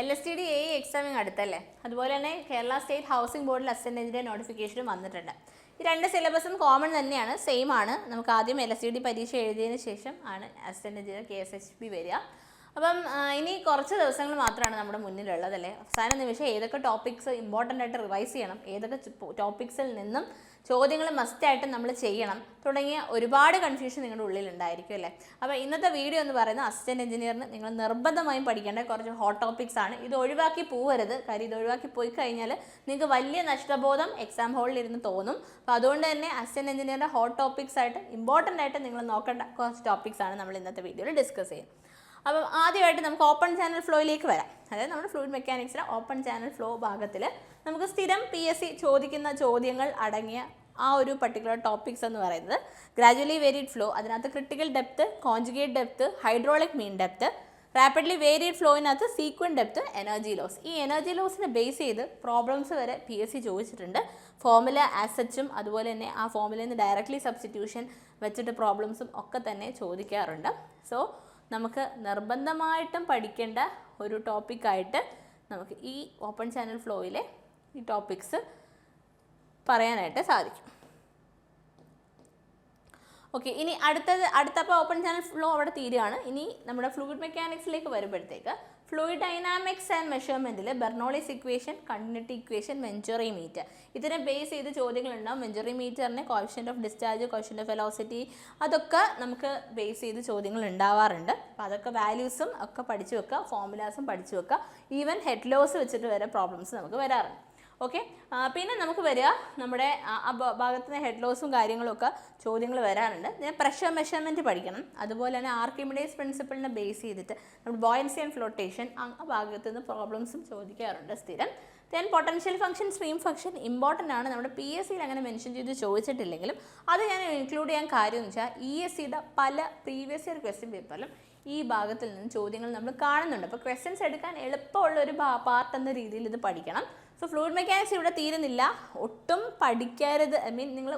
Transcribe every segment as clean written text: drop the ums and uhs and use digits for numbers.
LSTD AE examining അടുത്തല്ലേ. അതുപോലെ തന്നെ കേരള സ്റ്റേറ്റ് ഹൗസിംഗ് ബോർഡിൽ അസിസ്റ്റന്റ് എഞ്ചിനീയർ നോട്ടിഫിക്കേഷനും വന്നിട്ടുണ്ട്. ഈ രണ്ട് സിലബസും കോമൺ തന്നെയാണ്, സെയിം ആണ്. നമുക്ക് ആദ്യം LSTD പരീക്ഷ എഴുതിയതിന് ശേഷം ആണ് അസിസ്റ്റന്റ് എഞ്ചിനീയർ KSHB വരിക. അപ്പം ഇനി കുറച്ച് ദിവസങ്ങൾ മാത്രമാണ് നമ്മുടെ മുന്നിലുള്ളതല്ലേ. അവസാന നിമിഷം ഏതൊക്കെ ടോപ്പിക്സ് ഇമ്പോർട്ടൻ്റ് ആയിട്ട് റിവൈസ് ചെയ്യണം, ഏതൊക്കെ ടോപ്പിക്സിൽ നിന്നും ചോദ്യങ്ങൾ മസ്റ്റായിട്ട് നമ്മൾ ചെയ്യണം തുടങ്ങിയ ഒരുപാട് കൺഫ്യൂഷൻ നിങ്ങളുടെ ഉള്ളിൽ ഉണ്ടായിരിക്കും അല്ലേ. അപ്പോൾ ഇന്നത്തെ വീഡിയോ എന്ന് പറയുന്നത് അസിസ്റ്റന്റ് എഞ്ചിനീയറിന് നിങ്ങൾ നിർബന്ധമായും പഠിക്കേണ്ട കുറച്ച് ഹോട്ട് ടോപ്പിക്സ് ആണ്. ഇത് ഒഴിവാക്കി പോകരുത്. കാര്യം ഇത് ഒഴിവാക്കി പോയി കഴിഞ്ഞാൽ നിങ്ങൾക്ക് വലിയ നഷ്ടബോധം എക്സാം ഹോളിൽ ഇരുന്ന് തോന്നും. അപ്പോൾ അതുകൊണ്ട് തന്നെ അസിസ്റ്റന്റ് എഞ്ചിനീയറിൻ്റെ ഹോട്ട് ടോപ്പിക്സ് ആയിട്ട് ഇമ്പോർട്ടൻ്റ് ആയിട്ട് നിങ്ങൾ നോക്കേണ്ട കുറച്ച് ടോപ്പിക്സ് ആണ് നമ്മൾ ഇന്നത്തെ വീഡിയോയിൽ ഡിസ്കസ് ചെയ്യുന്നത്. അപ്പം ആദ്യമായിട്ട് നമുക്ക് ഓപ്പൺ ചാനൽ ഫ്ലോയിലേക്ക് വരാം. അതായത് നമ്മുടെ ഫ്ലൂയിഡ് മെക്കാനിക്സിലെ ഓപ്പൺ ചാനൽ ഫ്ലോ ഭാഗത്തിൽ നമുക്ക് സ്ഥിരം PSC ചോദിക്കുന്ന ചോദ്യങ്ങൾ അടങ്ങിയ ആ ഒരു പർട്ടിക്കുലർ ടോപ്പിക്സ് എന്ന് പറയുന്നത് ഗ്രാജുവലി വേരിഡ് ഫ്ലോ, അതിനകത്ത് critical depth, conjugate depth, hydraulic mean depth, rapidly varied ഫ്ലോയിനകത്ത് സീക്വൻറ്റ് ഡെപ്ത്, എനർജി ലോസ്. ഈ എനർജി ലോസിനെ ബേസ് ചെയ്ത് പ്രോബ്ലംസ് വരെ PSC ചോദിച്ചിട്ടുണ്ട്. ഫോർമുല ആസച്ചും അതുപോലെ തന്നെ ആ ഫോർമുലയിൽ നിന്ന് ഡയറക്റ്റ്ലി സബ്സ്റ്റിറ്റ്യൂഷൻ വെച്ചിട്ട് പ്രോബ്ലംസും ഒക്കെ തന്നെ ചോദിക്കാറുണ്ട്. സോ നമുക്ക് നിർബന്ധമായിട്ടും പഠിക്കേണ്ട ഒരു ടോപ്പിക്കായിട്ട് നമുക്ക് ഈ ഓപ്പൺ ചാനൽ ഫ്ലോയിലെ ഈ ടോപ്പിക്സ് പറയാനായിട്ട് സാധിക്കും. ഓക്കെ, ഇനി അടുത്തപ്പോൾ ഓപ്പൺ ചാനൽ ഫ്ലോ അവിടെ തീരുകയാണ്. ഇനി നമ്മുടെ ഫ്ലൂയിഡ് മെക്കാനിക്സിലേക്ക് വരുമ്പോഴത്തേക്ക് ഫ്ലൂയിഡ് ഡൈനാമിക്സ് ആൻഡ് മെഷർമെൻറ്റിൽ Bernoulli's equation, continuity equation, venturi meter, ഇതിനെ ബേസ് ചെയ്ത് ചോദ്യങ്ങളുണ്ടാവും. വെഞ്ചുറി മീറ്ററിനെ coefficient of discharge, coefficient of velocity, അതൊക്കെ നമുക്ക് ബേസ് ചെയ്ത് ചോദ്യങ്ങൾ ഉണ്ടാവാറുണ്ട്. അപ്പോൾ അതൊക്കെ വാല്യൂസും ഒക്കെ പഠിച്ചു വെക്കുക, ഫോർമുലാസും പഠിച്ചു വെക്കുക. ഈവൻ ഹെഡ് ലോസ് വെച്ചിട്ട് വരെ പ്രോബ്ലംസ് നമുക്ക് വരാറുണ്ട്. ഓക്കെ, പിന്നെ നമുക്ക് വരിക നമ്മുടെ ആ ഭാഗത്ത് നിന്ന് ഹെഡ് ലോസും കാര്യങ്ങളൊക്കെ ചോദ്യങ്ങൾ വരാറുണ്ട്. ഞാൻ പ്രഷർ മെഷർമെൻറ്റ് പഠിക്കണം. അതുപോലെ തന്നെ ആർക്കിമിഡീസ് പ്രിൻസിപ്പിളിനെ ബേസ് ചെയ്തിട്ട് നമ്മുടെ ബോയൻസി ആൻഡ് ഫ്ലോട്ടേഷൻ ആ ഭാഗത്ത് നിന്ന് പ്രോബ്ലംസും ചോദിക്കാറുണ്ട് സ്ഥിരം. Then potential function, stream function important ആണ്. നമ്മുടെ PSCയിൽ അങ്ങനെ മെൻഷൻ ചെയ്ത് ചോദിച്ചിട്ടില്ലെങ്കിലും അത് ഞാൻ ഇൻക്ലൂഡ് ചെയ്യാൻ കാര്യം എന്ന് വെച്ചാൽ ESCയുടെ പല പ്രീവിയസ് ഇയർ ക്വസ്റ്റ്യൻ പേപ്പറിലും ഈ ഭാഗത്തിൽ നിന്ന് ചോദ്യങ്ങൾ നമ്മൾ കാണുന്നുണ്ട്. അപ്പോൾ ക്വസ്റ്റ്യൻസ് എടുക്കാൻ എളുപ്പമുള്ള ഒരു പാർട്ട് എന്ന രീതിയിൽ ഇത് പഠിക്കണം. സോ ഫ്ലൂയിഡ് മെക്കാനിക്സ് ഇവിടെ തീരുന്നില്ല, ഒട്ടും പഠിക്കരുത്. നിങ്ങൾ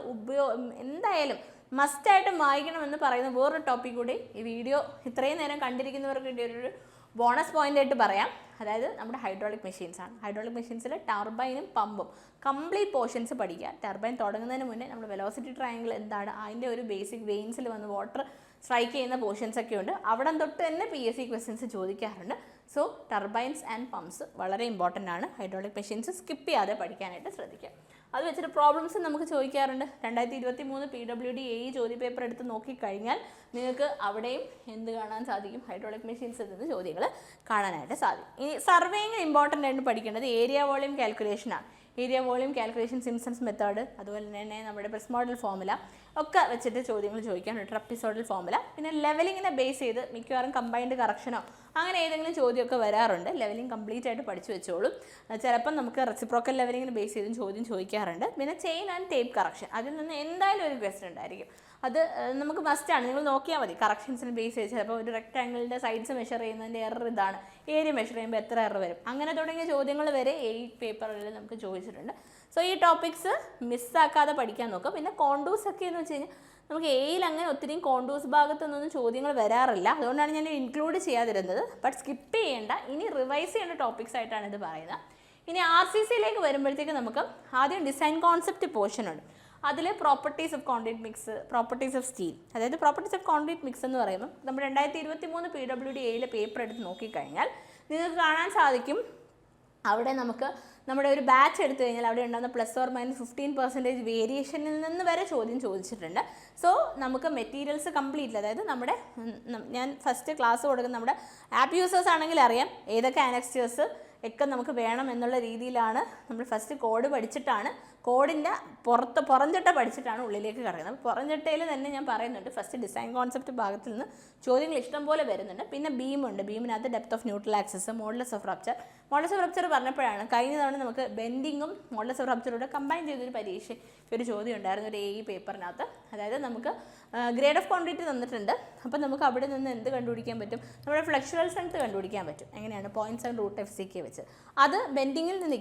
എന്തായാലും മസ്റ്റായിട്ടും വായിക്കണമെന്ന് പറയുന്ന വേറൊരു ടോപ്പിക് കൂടി ഈ വീഡിയോ ഇത്രയും നേരം കണ്ടിരിക്കുന്നവർക്ക് വേണ്ടി ഒരു ബോണസ് പോയിന്റ് ആയിട്ട് പറയാം. അതായത് നമ്മുടെ ഹൈഡ്രോളിക് മെഷീൻസ് ആണ്. ഹൈഡ്രോളിക് മെഷീൻസിൽ ടർബൈനും പമ്പും കംപ്ലീറ്റ് പോർഷൻസ് പഠിക്കുക. ടർബൈൻ തുടങ്ങുന്നതിന് മുന്നേ നമ്മുടെ വെലോസിറ്റി ട്രയാങ്കിൾ എന്താണ്, അതിൻ്റെ ഒരു ബേസിക് വെയിൻസിൽ വന്ന് വാട്ടർ സ്ട്രൈക്ക് ചെയ്യുന്ന പോർഷൻസ് ഒക്കെ ഉണ്ട്. അവിടെ തൊട്ട് തന്നെ PSC ക്വസ്റ്റ്യൻസ് ചോദിക്കാറുണ്ട്. സോ ടർബൈൻസ് ആൻഡ് പമ്പ്സ് വളരെ ഇമ്പോർട്ടൻ്റ് ആണ്. ഹൈഡ്രോളിക് മെഷീൻസ് സ്കിപ്പ് ചെയ്യാതെ പഠിക്കാനായിട്ട് ശ്രദ്ധിക്കുക. അത് വെച്ചിട്ട് പ്രോബ്ലംസ് നമുക്ക് ചോദിക്കാറുണ്ട്. 2023 PWD AE ചോദ്യപേപ്പർ എടുത്ത് നോക്കിക്കഴിഞ്ഞാൽ നിങ്ങൾക്ക് അവിടെയും എന്ത് കാണാൻ സാധിക്കും, ഹൈഡ്രോളിക് മെഷീൻസിൽ നിന്ന് ചോദ്യങ്ങൾ കാണാനായിട്ട് സാധിക്കും. ഇനി സർവേയിങ് ഇമ്പോർട്ടൻ്റ് ആയിട്ട് പഠിക്കേണ്ടത് ഏരിയ വോളിയം കാൽക്കുലേഷനാണ്. Area volume calculation, Simpson's method, അതുപോലെ തന്നെ നമ്മുടെ പ്രെസ് മോഡൽ ഫോർമുല ഒക്കെ വെച്ചിട്ട് ചോദ്യങ്ങൾ ചോദിക്കാനുണ്ട്. ട്രപ്പിസോഡൽ ഫോർമുല, പിന്നെ ലെവലിങ്ങിനെ ബേസ് ചെയ്ത് മിക്കവാറും കമ്പൈൻഡ് കറക്ഷനോ അങ്ങനെ ഏതെങ്കിലും ചോദ്യമൊക്കെ വരാറുണ്ട്. ലെവലിംഗ് കംപ്ലീറ്റ് ആയിട്ട് പഠിച്ചു വെച്ചോളും. ചിലപ്പം നമുക്ക് റെസിപ്രോക്കൽ ലെവലിങ്ങിനെ ബേസ് ചെയ്തും ചോദ്യം ചോദിക്കാറുണ്ട്. പിന്നെ ചെയിൻ ആൻഡ് ടേപ്പ് കറക്ഷൻ, അതിൽ നിന്ന് എന്തായാലും ഒരു ക്വസ്റ്റ്യൻ ഉണ്ടായിരിക്കും. അത് നമുക്ക് മസ്റ്റാണ്. നിങ്ങൾ നോക്കിയാൽ മതി. കറക്ഷൻസിന് ബേസ് ചെയ്ത് ചിലപ്പോൾ ഒരു റെക്ടാങ്കിളിൻ്റെ സൈഡ്സ് മെഷർ ചെയ്യുന്നതിൻ്റെ എറർ ഇതാണ്, ഏരിയ മെഷർ ചെയ്യുമ്പോൾ എത്ര എറർ വരും, അങ്ങനെ തുടങ്ങിയ ചോദ്യങ്ങൾ വരെ ഈ പേപ്പറിൽ നമുക്ക് ചോദിച്ചിട്ടുണ്ട്. സോ ഈ ടോപ്പിക്സ് മിസ്സാക്കാതെ പഠിക്കാൻ നോക്കുക. പിന്നെ കോണ്ടൂസ് ഒക്കെ എന്ന് വെച്ച് കഴിഞ്ഞാൽ നമുക്ക് എയിൽ അങ്ങനെ ഒത്തിരിയും കോണ്ടൂസ് ഭാഗത്തുനിന്നൊന്നും ചോദ്യങ്ങൾ വരാറില്ല. അതുകൊണ്ടാണ് ഞാൻ ഇൻക്ലൂഡ് ചെയ്യാതിരുന്നത്. ബട്ട് സ്കിപ്പ് ചെയ്യേണ്ട, ഇനി റിവൈസ് ചെയ്യേണ്ട ടോപ്പിക്സ് ആയിട്ടാണ് ഇത് പറയുന്നത്. ഇനി RCCയിലേക്ക് വരുമ്പോഴത്തേക്ക് നമുക്ക് ആദ്യം ഡിസൈൻ കോൺസെപ്റ്റ് പോർഷൻ ഉണ്ട്. അതിൽ properties of concrete mix, properties of steel. അതായത് പ്രോപ്പർട്ടീസ് ഓഫ് കോൺക്രീറ്റ് മിക്സ് എന്ന് പറയുമ്പോൾ നമ്മൾ 2023 PWD AEയിലെ പേപ്പർ എടുത്ത് നോക്കിക്കഴിഞ്ഞാൽ നിങ്ങൾക്ക് കാണാൻ സാധിക്കും. അവിടെ നമുക്ക് നമ്മുടെ ഒരു ബാച്ച് എടുത്തു കഴിഞ്ഞാൽ അവിടെ ഉണ്ടാകുന്ന +or-15% വേരിയേഷനിൽ നിന്ന് വരെ ചോദ്യം ചോദിച്ചിട്ടുണ്ട്. സോ നമുക്ക് മെറ്റീരിയൽസ് കംപ്ലീറ്റ്, അതായത് നമ്മുടെ ഞാൻ ഫസ്റ്റ് ക്ലാസ് കൊടുക്കുന്ന നമ്മുടെ ആപ്പ് യൂസേഴ്സ് ആണെങ്കിൽ അറിയാം ഏതൊക്കെ ആനക്സ്റ്റേഴ്സ് ഒക്കെ നമുക്ക് വേണം എന്നുള്ള രീതിയിലാണ് നമ്മൾ ഫസ്റ്റ് കോഡ് പഠിച്ചിട്ടാണ്, കോഡിൻ്റെ പുറംചട്ട പഠിച്ചിട്ടാണ് ഉള്ളിലേക്ക് കടക്കുന്നത്. അപ്പോൾ പുറംചട്ടയിൽ തന്നെ ഞാൻ പറയുന്നുണ്ട് ഫസ്റ്റ് ഡിസൈൻ കോൺസെപ്റ്റ് ഭാഗത്തിൽ നിന്ന് ചോദ്യങ്ങൾ ഇഷ്ടംപോലെ വരുന്നുണ്ട്. പിന്നെ ബീമുണ്ട്. ബീമിനകത്ത് depth of neutral axis, modulus of rupture. Modulus of rupture പറഞ്ഞപ്പോഴാണ് കഴിഞ്ഞ തവണ നമുക്ക് ബെൻഡിങ്ങും മോഡുലസ് ഓഫ് റപ്ചറോടെ കമ്പൈൻ ചെയ്തൊരു പരീക്ഷ ഒരു ചോദ്യം ഉണ്ടായിരുന്നു ഒരു AE പേപ്പറിനകത്ത്. അതായത് നമുക്ക് ഗ്രേഡ് ഓഫ് കോൺക്രീറ്റ് തന്നിട്ടുണ്ട്. അപ്പോൾ നമുക്ക് അവിടെ നിന്ന് എന്ത് കണ്ടുപിടിക്കാൻ പറ്റും? നമ്മുടെ ഫ്ലെക്ചറൽ സ്ട്രെങ്ത് കണ്ടുപിടിക്കാൻ പറ്റും. എങ്ങനെയാണ്? 0.7√FCK വെച്ച്. അത് ബെൻഡിങ്ങിൽ നിന്ന്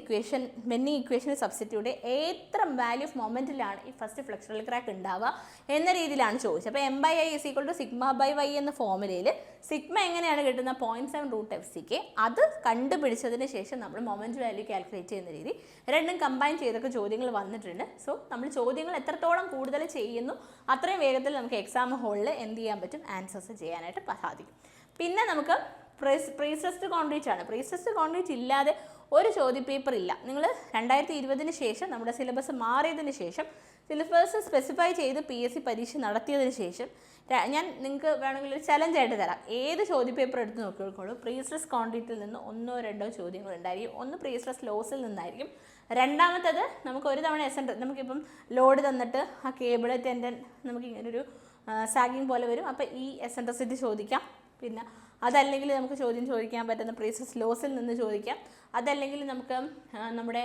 ബെൻഡിങ് ഇക്വേഷന് സബ്സ്റ്റിറ്റ്യൂട്ട് എത്ര വാല്യൂ ഓഫ് മൊമെൻറ്റിലാണ് ഈ ഫസ്റ്റ് ഫ്ലെക്ചറൽ ക്രാക്ക് ഉണ്ടാവുക എന്ന രീതിയിലാണ് ചോദിച്ചത്. അപ്പോൾ M/I = σ/y എന്ന ഫോർമുലയിൽ സിഗ്മ എങ്ങനെയാണ് കിട്ടുന്നത്? 0.7√FCK. അത് കണ്ടുപിടിച്ചതിന് ശേഷം നമ്മൾ മൊമെൻറ്റ് വാല്യൂ കാൽക്കുലേറ്റ് ചെയ്യുന്ന രീതി രണ്ടും കമ്പൈൻ ചെയ്തൊക്കെ ചോദ്യങ്ങൾ വന്നിട്ടുണ്ട്. സോ നമ്മൾ ചോദ്യങ്ങൾ എത്രത്തോളം കൂടുതൽ ചെയ്യുന്നു അത്രയും വേഗത്തിൽ നമുക്ക് എക്സാം ഹോളിൽ എന്ത് ചെയ്യാൻ പറ്റും? ആൻസേഴ്സ് ചെയ്യാനായിട്ട് സാധിക്കും. പിന്നെ നമുക്ക് പ്രീസ്ട്രെസ്ഡ് കോൺക്രീറ്റ് ആണ്. പ്രീസ്ട്രെസ്ഡ് കോൺക്രീറ്റ് ഇല്ലാതെ ഒരു ചോദ്യപേപ്പർ ഇല്ല. നിങ്ങൾ 2020 ശേഷം നമ്മുടെ സിലബസ് മാറിയതിന് ശേഷം സിലബസ് സ്പെസിഫൈ ചെയ്ത് PSC പരീക്ഷ നടത്തിയതിന് ശേഷം ഞാൻ നിങ്ങൾക്ക് വേണമെങ്കിൽ ഒരു ചലഞ്ചായിട്ട് തരാം. ഏത് ചോദ്യപേപ്പർ എടുത്ത് നോക്കിക്കോളൂ, പ്രീസ്ട്രെസ് കോൺക്രീറ്റിൽ നിന്ന് 1-2 ചോദ്യങ്ങൾ ഉണ്ടായിരിക്കും. ഒന്ന് പ്രീസ്ട്രെസ് ലോസിൽ നിന്നായിരിക്കും. രണ്ടാമത്തത് നമുക്ക് ഒരു തവണ നമുക്കിപ്പം ലോഡ് തന്നിട്ട് ആ കേബിൾ ടെൻഡൻ നമുക്ക് ഇങ്ങനൊരു സാഗിങ് പോലെ വരും. അപ്പോൾ ഈ എസെൻട്രിസിറ്റി ചോദിക്കാം. പിന്നെ അതല്ലെങ്കിൽ നമുക്ക് ചോദിക്കാൻ പറ്റുന്ന പ്രീസ്ട്രെസ് ലോസിൽ നിന്ന് ചോദിക്കാം. അതല്ലെങ്കിൽ നമുക്ക് നമ്മുടെ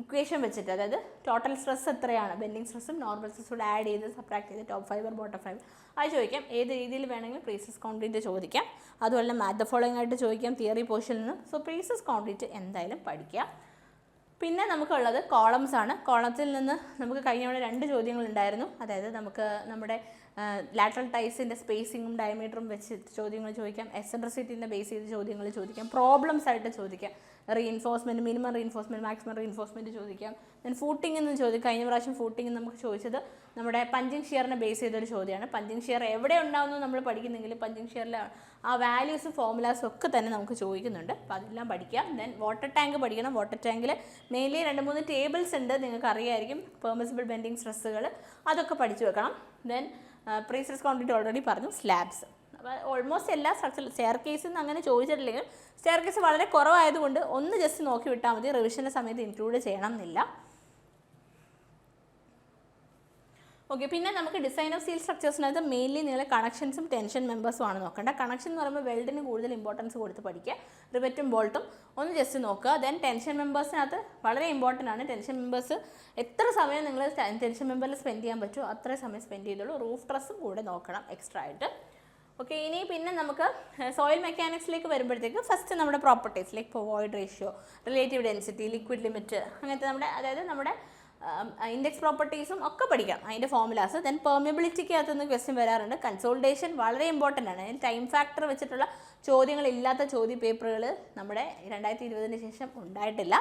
ഇക്വേഷൻ വെച്ചിട്ട്, അതായത് ടോട്ടൽ സ്ട്രെസ് എത്രയാണ്, ബെൻഡിങ് സ്ട്രെസ്സും നോർമൽ സ്ട്രെസ്സും ആഡ് ചെയ്ത് സബ്ട്രാക്ട് ചെയ്ത് ടോപ്പ് ഫൈബർ ബോട്ടം ഫൈബർ അത് ചോദിക്കാം. ഏത് രീതിയിൽ വേണമെങ്കിലും പ്രീസ്ട്രെസ് കോൺക്രീറ്റ് ചോദിക്കാം. അതുപോലെ മാത്ത് ദ ഫോളോയിങ് ആയിട്ട് ചോദിക്കാം തിയറി പോർഷനിൽ നിന്ന്. സോ പ്രീസ്ട്രെസ് കോൺക്രീറ്റ് എന്തായാലും പഠിക്കാം. പിന്നെ നമുക്കുള്ളത് കോളംസ് ആണ്. കോളത്തിൽ നിന്ന് നമുക്ക് കഴിഞ്ഞ തവണ 2 ചോദ്യങ്ങൾ ഉണ്ടായിരുന്നു. അതായത് നമുക്ക് നമ്മുടെ ലാറ്ററൽ ടൈസിൻ്റെ സ്പേസിങ്ങും ഡയമീറ്ററും വെച്ച് ചോദ്യങ്ങൾ ചോദിക്കാം. എസെൻട്രിസിറ്റിൻ്റെ ബേസ് ചെയ്ത് ചോദ്യങ്ങൾ ചോദിക്കാം. പ്രോബ്ലംസ് ആയിട്ട് ചോദിക്കാം. Reinforcement, minimum reinforcement, maximum reinforcement ചോദിക്കാം. ദെൻ ഫൂട്ടിംഗ് എന്ന് ചോദിക്കും. കഴിഞ്ഞ പ്രാവശ്യം ഫൂട്ടിംഗ് നമുക്ക് ചോദിച്ചത് നമ്മുടെ പഞ്ചിങ് ഷിയറിനെ ബേസ് ചെയ്തൊരു ചോദ്യമാണ്. പഞ്ചിങ് ഷിയർ എവിടെ ഉണ്ടാവുന്നു നമ്മൾ പഠിക്കുന്നെങ്കിൽ പഞ്ചിങ് ഷിയറിലെ ആ വാല്യൂസും ഫോർമുലാസും ഒക്കെ തന്നെ നമുക്ക് ചോദിക്കുന്നുണ്ട്. അപ്പോൾ അതെല്ലാം പഠിക്കാം. ദെൻ വാട്ടർ ടാങ്ക് പഠിക്കണം. വാട്ടർ ടാങ്കിൽ മെയിൻലി 2-3 ടേബിൾസ് ഉണ്ട്, നിങ്ങൾക്ക് അറിയായിരിക്കും. പെർമിസിബിൾ ബെൻഡിങ് സ്ട്രെസ്സുകൾ അതൊക്കെ പഠിച്ചു വെക്കണം. ദെൻ പ്രീസ്ട്രെസ് കോൺക്രീറ്റ് ഓൾറെഡി പറഞ്ഞു. സ്ലാബ്സ് അപ്പോൾ ഓൾമോസ്റ്റ് എല്ലാ സ്ട്രക്ചർ സ്റ്റെയർ കേസിൽ നിന്ന് അങ്ങനെ ചോദിച്ചിട്ടില്ലെങ്കിൽ സ്റ്റെയർ കേസ് വളരെ കുറവായതുകൊണ്ട് ഒന്ന് ജസ്റ്റ് നോക്കി വിട്ടാൽ മതി. റിവിഷൻ്റെ സമയത്ത് ഇൻക്ലൂഡ് ചെയ്യണം എന്നില്ല. ഓക്കെ, പിന്നെ നമുക്ക് ഡിസൈൻ ഓഫ് സ്റ്റീൽ സ്ട്രക്ചേഴ്സിനകത്ത് മെയിൻലി നിങ്ങൾ കണക്ഷൻസും ടെൻഷൻ മെമ്പേഴ്സും ആണ് നോക്കേണ്ട. കണക്ഷൻ എന്ന് പറയുമ്പോൾ വെൽഡിന് കൂടുതൽ ഇമ്പോർട്ടൻസ് കൊടുത്ത് പഠിക്കുക. റിവറ്റും ബോൾട്ടും ഒന്ന് ജസ്റ്റ് നോക്കുക. ദെൻ ടെൻഷൻ മെമ്പേഴ്സിനകത്ത് വളരെ ഇമ്പോർട്ടൻ്റ് ആണ്. ടെൻഷൻ മെമ്പേഴ്സ് എത്ര സമയം നിങ്ങൾ ടെൻഷൻ മെമ്പറിൽ സ്പെൻഡ് ചെയ്യാൻ പറ്റുമോ അത്രയും സമയം സ്പെൻഡ് ചെയ്തോളൂ. റൂഫ് ട്രസ്സും കൂടെ നോക്കണം എക്സ്ട്രാ ആയിട്ട്. ഓക്കെ, ഇനി പിന്നെ നമുക്ക് സോയിൽ മെക്കാനിക്സിലേക്ക് വരുമ്പോഴത്തേക്ക് ഫസ്റ്റ് നമ്മുടെ properties like void ratio, relative density, liquid limit, അങ്ങനത്തെ അതായത് നമ്മുടെ ഇൻഡെക്സ് പ്രോപ്പർട്ടീസും ഒക്കെ പഠിക്കാം, അതിൻ്റെ ഫോർമുലാസ്. ദെൻ പെർമിയബിലിറ്റിക്ക് അകത്തുനിന്ന് ക്വസ്റ്റ്യൻ വരാറുണ്ട്. കൺസോൾട്ടേഷൻ വളരെ ഇമ്പോർട്ടൻ്റ് ആണ്. അതിന് ടൈം ഫാക്ടർ വെച്ചിട്ടുള്ള ചോദ്യങ്ങളില്ലാത്ത പേപ്പറുകൾ നമ്മുടെ 2020 ശേഷം ഉണ്ടായിട്ടില്ല.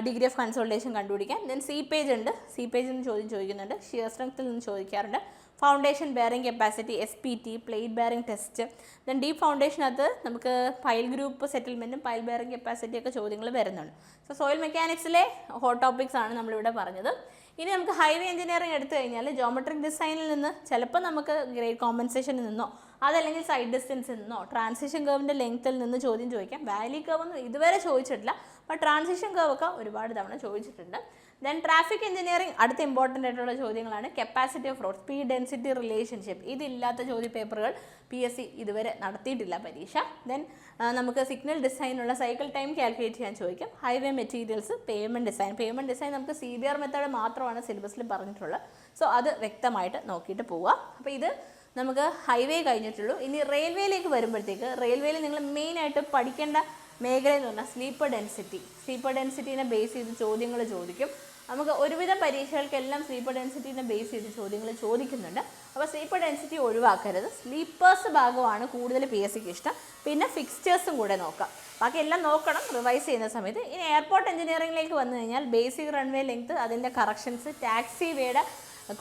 ഡിഗ്രി ഓഫ് കൺസോൾട്ടേഷൻ കണ്ടുപിടിക്കാൻ. ദെൻ സീപ്പേജ് ഉണ്ട്. സീപ്പേജിൽ നിന്ന് ചോദിക്കുന്നുണ്ട്. ഷിയർ സ്ട്രെങ്ത്തിൽ നിന്ന് ചോദിക്കാറുണ്ട്. Foundation bearing capacity, SPT, plate bearing test. Then deep ഫൗണ്ടേഷനകത്ത് നമുക്ക് പൈൽ ഗ്രൂപ്പ് സെറ്റിൽമെൻറ്റും പൈൽ ബെയറിംഗ് കപ്പാസിറ്റി ഒക്കെ ചോദ്യങ്ങൾ വരുന്നുണ്ട്. സോ സോയിൽ മെക്കാനിക്സിലെ ഹോട്ട് ടോപ്പിക്സ് ആണ് നമ്മളിവിടെ പറഞ്ഞത്. ഇനി നമുക്ക് ഹൈവേ എഞ്ചിനീയറിംഗ് എടുത്തു കഴിഞ്ഞാൽ ജോമെട്രിക് ഡിസൈനിൽ നിന്ന് ചിലപ്പോൾ നമുക്ക് ഗ്രേഡ് കോമ്പൻസേഷനിൽ നിന്നോ അതല്ലെങ്കിൽ സൈഡ് ഡിസ്റ്റൻസിൽ നിന്നോ ട്രാൻസിഷൻ കർവിൻ്റെ ലെങ്ത്തിൽ നിന്ന് ചോദ്യം ചോദിക്കാം. വാലി കർവ് ഒന്നും ഇതുവരെ ചോദിച്ചിട്ടില്ല, അപ്പോൾ ട്രാൻസിഷൻ കർവ് ഒക്കെ ഒരുപാട് തവണ ചോദിച്ചിട്ടുണ്ട്. ദെൻ ട്രാഫിക് എഞ്ചിനീയറിംഗ് അടുത്ത ഇമ്പോർട്ടൻ്റ് ആയിട്ടുള്ള ചോദ്യങ്ങളാണ്. Capacity of road, speed density relationship, ഇതില്ലാത്ത ചോദ്യപേപ്പറുകൾ PSC ഇതുവരെ നടത്തിയിട്ടില്ല പരീക്ഷ. ദെൻ നമുക്ക് സിഗ്നൽ ഡിസൈനുള്ള സൈക്കിൾ ടൈം കാൽക്കുലേറ്റ് ചെയ്യാൻ ചോദിക്കും. ഹൈവേ മെറ്റീരിയൽസ്, പേയ്മെൻറ്റ് ഡിസൈൻ നമുക്ക് CBR മെത്തേഡ് മാത്രമാണ് സിലബസിൽ പറഞ്ഞിട്ടുള്ളത്. സോ അത് വ്യക്തമായിട്ട് നോക്കിയിട്ട് പോവുക. അപ്പോൾ ഇത് നമുക്ക് ഹൈവേ കഴിഞ്ഞിട്ടുള്ളൂ. ഇനി റെയിൽവേയിലേക്ക് വരുമ്പോഴത്തേക്ക് റെയിൽവേയിൽ നിങ്ങൾ മെയിനായിട്ട് പഠിക്കേണ്ട മേഖല എന്ന് പറഞ്ഞാൽ സ്ലീപ്പർ ഡെൻസിറ്റീനെ ബേസ് ചെയ്ത് ചോദ്യങ്ങൾ ചോദിക്കും. നമുക്ക് ഒരുവിധം പരീക്ഷകൾക്കെല്ലാം സ്ലീപ്പർ ഡെൻസിറ്റീനെ ബേസ് ചെയ്ത് ചോദ്യങ്ങൾ ചോദിക്കുന്നുണ്ട്. അപ്പോൾ സ്ലീപ്പർ ഡെൻസിറ്റി ഒഴിവാക്കരുത്. സ്ലീപ്പേഴ്സ് ഭാഗമാണ് കൂടുതൽ PSCക്ക് ഇഷ്ടം. പിന്നെ ഫിക്സ്ചേഴ്സും കൂടെ നോക്കാം. ബാക്കി എല്ലാം നോക്കണം റിവൈസ് ചെയ്യുന്ന സമയത്ത്. ഇനി എയർപോർട്ട് എഞ്ചിനീയറിംഗിലേക്ക് വന്നു കഴിഞ്ഞാൽ ബേസിക് റൺവേ ലെങ്ത്, അതിൻ്റെ കറക്ഷൻസ്, ടാക്സി വേയുടെ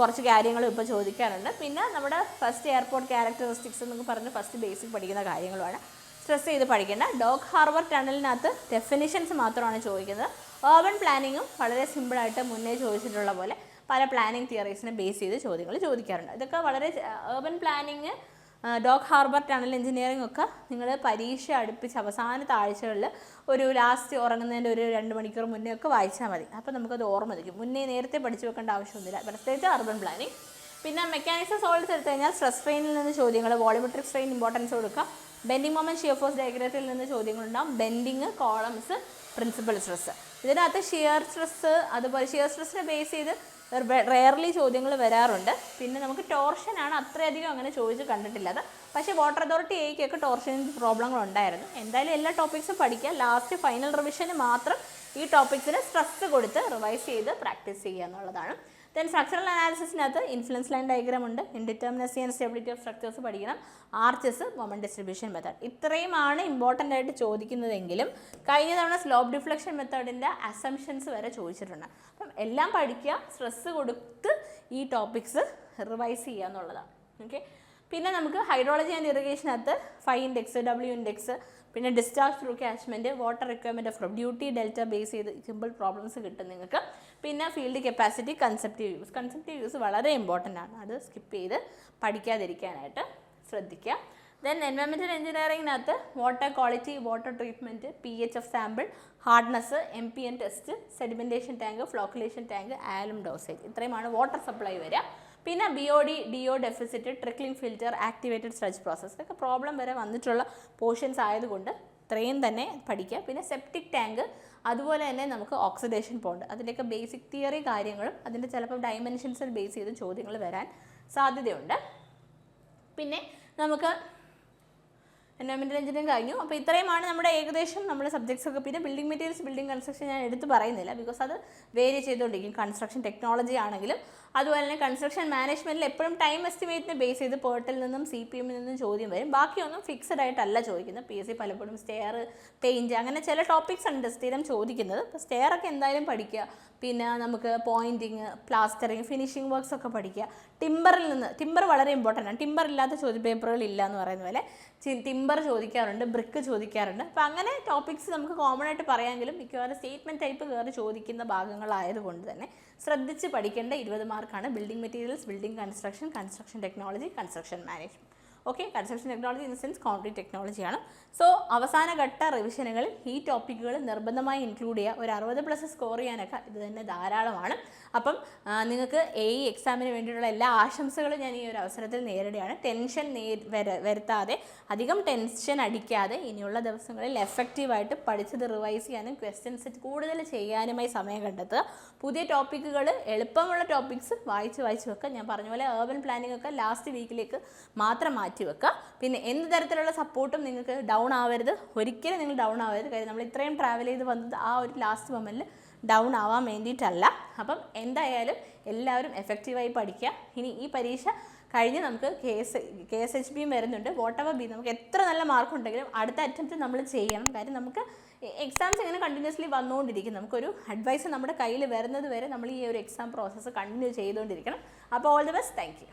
കുറച്ച് കാര്യങ്ങളും ഇപ്പോൾ ചോദിക്കാറുണ്ട്. പിന്നെ നമ്മുടെ ഫസ്റ്റ് എയർപോർട്ട് ക്യാരക്ടറിസ്റ്റിക്സ് എന്നൊക്കെ പറഞ്ഞ് ഫസ്റ്റ് ബേസിക് പഠിക്കുന്ന കാര്യങ്ങളുമാണ്. സ്ട്രെസ് ചെയ്ത് പഠിക്കേണ്ട. ഡോഗ് ഹാർബർ ടണലിനകത്ത് ഡെഫിനിഷൻസ് മാത്രമാണ് ചോദിക്കുന്നത്. urban പ്ലാനിങ്ങും വളരെ സിമ്പിളായിട്ട് മുന്നേ ചോദിച്ചിട്ടുള്ള പോലെ പല പ്ലാനിങ് തിയറീസിനെ ബേസ് ചെയ്ത് ചോദ്യങ്ങൾ ചോദിക്കാറുണ്ട്. ഇതൊക്കെ വളരെ urban planning, dog harbour tunnel engineering ഒക്കെ നിങ്ങൾ പരീക്ഷ അടുപ്പിച്ച് അവസാനത്തെ ആഴ്ചകളിൽ ഒരു ലാസ്റ്റ് ഉറങ്ങുന്നതിൻ്റെ ഒരു 2 മണിക്കൂർ മുന്നേ ഒക്കെ വായിച്ചാൽ മതി. അപ്പോൾ നമുക്കത് ഓർമ്മ വയ്ക്കും. മുന്നേ നേരത്തെ പഠിച്ചു വെക്കേണ്ട ആവശ്യമൊന്നുമില്ല. പ്രത്യേകിച്ച് അർബൻ പ്ലാനിങ്. പിന്നെ മെക്കാനിക്സ് സോളിഡ്സ് എടുത്തു കഴിഞ്ഞാൽ സ്ട്രെസ് സ്ട്രെയിനിൽ നിന്ന് ചോദ്യങ്ങൾ, വോളിമെട്രിക് സ്ട്രെയിൻ ഇമ്പോർട്ടൻസ് കൊടുക്കുക. ബെൻഡിങ് മൊമെന്റ് ഷിയർ ഫോഴ്സ് ഡയഗ്രത്തിൽ നിന്ന് ചോദ്യങ്ങളുണ്ടാകും. Bending, columns, principal stress. ഇതിനകത്ത് ഷിയർ സ്ട്രെസ്, അതുപോലെ ഷിയർ സ്ട്രെസ്സിനെ ബേസ് ചെയ്ത് റെയർലി ചോദ്യങ്ങൾ വരാറുണ്ട്. പിന്നെ നമുക്ക് ടോർഷനാണ് അത്രയധികം അങ്ങനെ ചോദിച്ച് കണ്ടിട്ടില്ലത്. പക്ഷേ വാട്ടർ അതോറിറ്റി എയ്ക്കൊക്കെ ടോർഷൻ പ്രോബ്ലങ്ങൾ ഉണ്ടായിരുന്നു. എന്തായാലും എല്ലാ ടോപ്പിക്സും പഠിക്കുക. ലാസ്റ്റ് ഫൈനൽ റിവിഷന് മാത്രം ഈ ടോപ്പിക്സിന് സ്ട്രെസ് കൊടുത്ത് റിവൈസ് ചെയ്ത് പ്രാക്ടീസ് ചെയ്യുക എന്നുള്ളതാണ്. ദെൻ സ്ട്രക്ചറൽ അനാലിസിസിനകത്ത് ഇൻഫ്ലുവൻസ് ലൈൻ ഡയഗ്രാം ഉണ്ട്, indeterminacy and stability of structures പഠിക്കണം, ആർച്ചസ്, മൊമെന്റ് ഡിസ്ട്രിബ്യൂഷൻ മെത്തേഡ്. ഇത്രയുമാണ് ഇമ്പോർട്ടൻ്റ് ആയിട്ട് ചോദിക്കുന്നതെങ്കിലും കഴിഞ്ഞ തവണ സ്ലോപ്പ് ഡിഫ്ലക്ഷൻ മെത്തേഡിൻ്റെ അസംഷൻസ് വരെ ചോദിച്ചിട്ടുണ്ട്. അപ്പം എല്ലാം പഠിക്കുക, സ്ട്രെസ് കൊടുത്ത് ഈ ടോപ്പിക്സ് റിവൈസ് ചെയ്യുക എന്നുള്ളതാണ്. ഓക്കെ. പിന്നെ നമുക്ക് ഹൈഡ്രോളജി ആൻഡ് ഇറിഗേഷനകത്ത് 5 ഇൻഡെക്സ്, W ഇൻഡെക്സ്, പിന്നെ discharge through catchment, water requirement of duty delta base ചെയ്ത് സിമ്പിൾ പ്രോബ്ലംസ് കിട്ടും നിങ്ങൾക്ക്. പിന്നെ ഫീൽഡ് കപ്പാസിറ്റി, കൺസെപ്റ്റീവ് യൂസ് വളരെ ഇമ്പോർട്ടൻ്റ് ആണ്. അത് സ്കിപ്പ് ചെയ്ത് പഠിക്കാതിരിക്കാനായിട്ട് ശ്രദ്ധിക്കുക. ദെൻ എൻവയോൺമെൻറ്റൽ എഞ്ചിനീയറിങ്ങിനകത്ത് water quality, water treatment, pH of sample, hardness, MPN test, sedimentation tank, flocculation tank, alum dosage, ഇത്രയുമാണ് വാട്ടർ സപ്ലൈ വരിക. പിന്നെ BOD, DO deficit, trickling filter, activated sludge process, ഇതൊക്കെ പ്രോബ്ലം വരെ വന്നിട്ടുള്ള പോർഷൻസ് ആയതുകൊണ്ട് ഇത്രയും തന്നെ പഠിക്കുക. പിന്നെ സെപ്റ്റിക് ടാങ്ക്, അതുപോലെ തന്നെ നമുക്ക് ഓക്സിഡേഷൻ പോണ്ട്, അതിൻ്റെയൊക്കെ ബേസിക് തിയറി കാര്യങ്ങളും അതിൻ്റെ ചിലപ്പോൾ ഡയമെൻഷൻസിൽ ബേസ് ചെയ്ത് ചോദ്യങ്ങൾ വരാൻ സാധ്യതയുണ്ട്. പിന്നെ നമുക്ക് എൻവയോൺമെൻറ്റൽ എഞ്ചിനീയറിംഗ് കഴിഞ്ഞു. അപ്പോൾ ഇത്രയുമാണ് നമ്മുടെ ഏകദേശം നമ്മുടെ സബ്ജക്ട്സ് ഒക്കെ. പിന്നെ ബിൽഡിംഗ് മെറ്റീരിയൽസ്, ബിൽഡിംഗ് കൺസ്ട്രക്ഷൻ ഞാൻ എടുത്ത് പറയുന്നില്ല, ബിക്കോസ് അത് വേരി ചെയ്തുകൊണ്ടിരിക്കും. കൺസ്ട്രക്ഷൻ ടെക്നോളജി ആണെങ്കിലും അതുപോലെ തന്നെ കൺസ്ട്രക്ഷൻ മാനേജ്മെൻറ്റിൽ എപ്പോഴും ടൈം എസ്റ്റിമേറ്റിനെ ബേസ് ചെയ്ത് പേർട്ടിൽ നിന്നും CPM-ൽ നിന്നും ചോദ്യം വരും. ബാക്കിയൊന്നും ഫിക്സഡ് ആയിട്ടല്ല ചോദിക്കുന്നത്. PSC പലപ്പോഴും സ്റ്റെയർ, പെയിൻറ്റ്, അങ്ങനെ ചില ടോപ്പിക്സ് ഉണ്ട് സ്ഥിരം ചോദിക്കുന്നത്. അപ്പോൾ സ്റ്റെയറൊക്കെ എന്തായാലും പഠിക്കുക. പിന്നെ നമുക്ക് പോയിൻറ്റിങ്, പ്ലാസ്റ്ററിങ്, ഫിനിഷിംഗ് വർക്ക്സ് ഒക്കെ പഠിക്കുക. ടിമ്പർ വളരെ ഇമ്പോർട്ടൻ്റ് ആണ്. ടിമ്പർ ഇല്ലാത്ത ചോദ്യപേപ്പറുകൾ ഇല്ല എന്ന് പറയുന്ന പോലെ ടിമ്പർ ചോദിക്കാറുണ്ട്, ബ്രിക്ക് ചോദിക്കാറുണ്ട്. അപ്പോൾ അങ്ങനെ ടോപ്പിക്സ് നമുക്ക് കോമൺ ആയിട്ട് പറയാമെങ്കിലും മിക്കവാറും സ്റ്റേറ്റ്മെൻറ്റ് ടൈപ്പ് കയറി ചോദിക്കുന്ന ഭാഗങ്ങളായതുകൊണ്ട് തന്നെ ശ്രദ്ധിച്ച് പഠിക്കേണ്ട 20 മാർക്കാണ് building materials, building construction, construction technology, construction management. Okay, construction technology in the sense concrete ടെക്നോളജിയാണ്. സോ അവസാന ഘട്ട റിവിഷനുകളിൽ ഈ ടോപ്പിക്കുകൾ നിർബന്ധമായി ഇൻക്ലൂഡ് ചെയ്യുക. ഒരു 60+ സ്കോർ ചെയ്യാനൊക്കെ ഇത് തന്നെ ധാരാളമാണ്. അപ്പം നിങ്ങൾക്ക് എക്സാമിന് വേണ്ടിയിട്ടുള്ള എല്ലാ ആശംസകളും ഞാൻ ഈ ഒരു അവസരത്തിൽ നേരിടുകയാണ്. ടെൻഷൻ വരുത്താതെ, അധികം ടെൻഷൻ അടിക്കാതെ ഇനിയുള്ള ദിവസങ്ങളിൽ എഫക്റ്റീവായിട്ട് പഠിച്ചത് റിവൈസ് ചെയ്യാനും ക്വസ്റ്റ്യൻസ് കൂടുതൽ ചെയ്യാനുമായി സമയം കണ്ടെത്തുക. പുതിയ ടോപ്പിക്കുകൾ, എളുപ്പമുള്ള ടോപ്പിക്സ് വായിച്ച് വെക്കുക. ഞാൻ പറഞ്ഞ പോലെ ഏർബൻ പ്ലാനിംഗ് ഒക്കെ ലാസ്റ്റ് വീക്കിലേക്ക് മാത്രം മാറ്റി വെക്കുക. പിന്നെ എന്ത് തരത്തിലുള്ള സപ്പോർട്ടും നിങ്ങൾക്ക് ഡൗൺ ആവരുത്, ഒരിക്കലും നിങ്ങൾ ഡൗൺ ആവരുത്. കാര്യം നമ്മൾ ഇത്രയും ട്രാവൽ ചെയ്ത് വന്നത് ആ ഒരു ലാസ്റ്റ് മൊമെൻറ്റിൽ ഡൗൺ ആവാൻ വേണ്ടിയിട്ടല്ല. അപ്പം എന്തായാലും എല്ലാവരും എഫക്റ്റീവായി പഠിക്കുക. ഇനി ഈ പരീക്ഷ കഴിഞ്ഞ് നമുക്ക് KSHBയും വരുന്നുണ്ട്. വോട്ടെവർ ബി, നമുക്ക് എത്ര നല്ല മാർക്കുണ്ടെങ്കിലും അടുത്ത അറ്റംപ്റ്റ് നമ്മൾ ചെയ്യണം. കാര്യം നമുക്ക് എക്സാംസ് ഇങ്ങനെ കണ്ടിന്യൂസ്ലി വന്നുകൊണ്ടിരിക്കും. നമുക്കൊരു അഡ്വൈസ് നമ്മുടെ കയ്യിൽ വരുന്നത് വരെ നമ്മൾ ഈ ഒരു എക്സാം പ്രോസസ്സ് കണ്ടിന്യൂ ചെയ്തുകൊണ്ടിരിക്കണം. അപ്പോൾ all the best, thank U.